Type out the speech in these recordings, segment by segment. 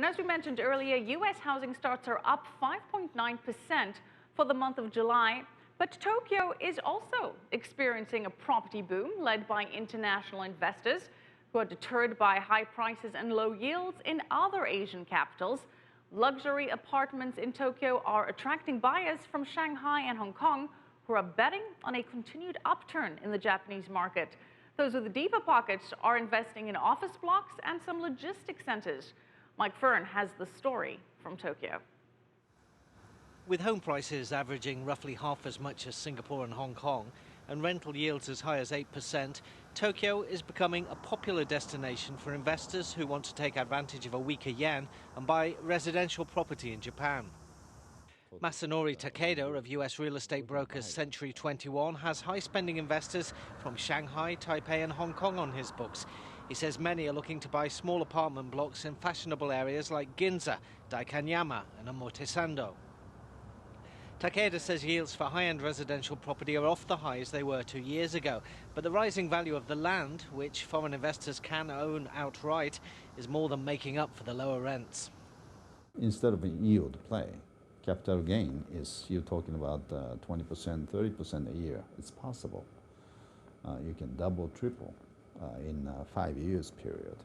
And as we mentioned earlier, U.S. housing starts are up 5.9% for the month of July. But Tokyo is also experiencing a property boom led by international investors who are deterred by high prices and low yields in other Asian capitals. Luxury apartments in Tokyo are attracting buyers from Shanghai and Hong Kong who are betting on a continued upturn in the Japanese market. Those with the deeper pockets are investing in office blocks and some logistics centers. Mike Firn has the story from Tokyo. With home prices averaging roughly half as much as Singapore and Hong Kong and rental yields as high as 8%, Tokyo is becoming a popular destination for investors who want to take advantage of a weaker yen and buy residential property in Japan. Masanori Takeda of US real estate brokers Century 21 has high-spending investors from Shanghai, Taipei and Hong Kong on his books. He says many are looking to buy small apartment blocks in fashionable areas like Ginza, Daikanyama and Omotesando. Takeda says yields for high-end residential property are off the highs they were 2 years ago, but the rising value of the land, which foreign investors can own outright, is more than making up for the lower rents. Instead of a yield play, capital gain is, you're talking about 20%, 30% a year. It's possible. You can double, triple in a 5 years period.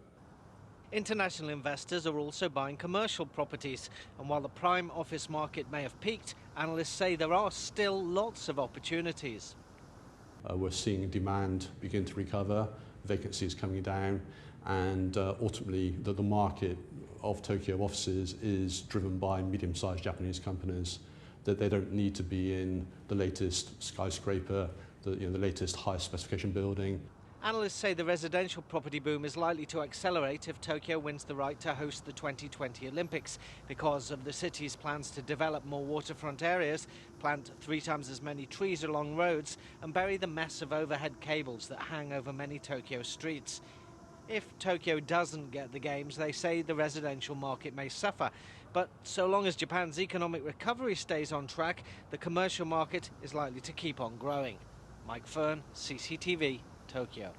International investors are also buying commercial properties, and while the prime office market may have peaked, analysts say there are still lots of opportunities. We're seeing demand begin to recover, vacancies coming down, and ultimately the market of Tokyo offices is driven by medium-sized Japanese companies, that they don't need to be in the latest skyscraper, the latest highest specification building. Analysts say the residential property boom is likely to accelerate if Tokyo wins the right to host the 2020 Olympics because of the city's plans to develop more waterfront areas, plant 3 times as many trees along roads and bury the mess of overhead cables that hang over many Tokyo streets. If Tokyo doesn't get the games, they say the residential market may suffer. But so long as Japan's economic recovery stays on track, the commercial market is likely to keep on growing. Mike Firn, CCTV, Tokyo.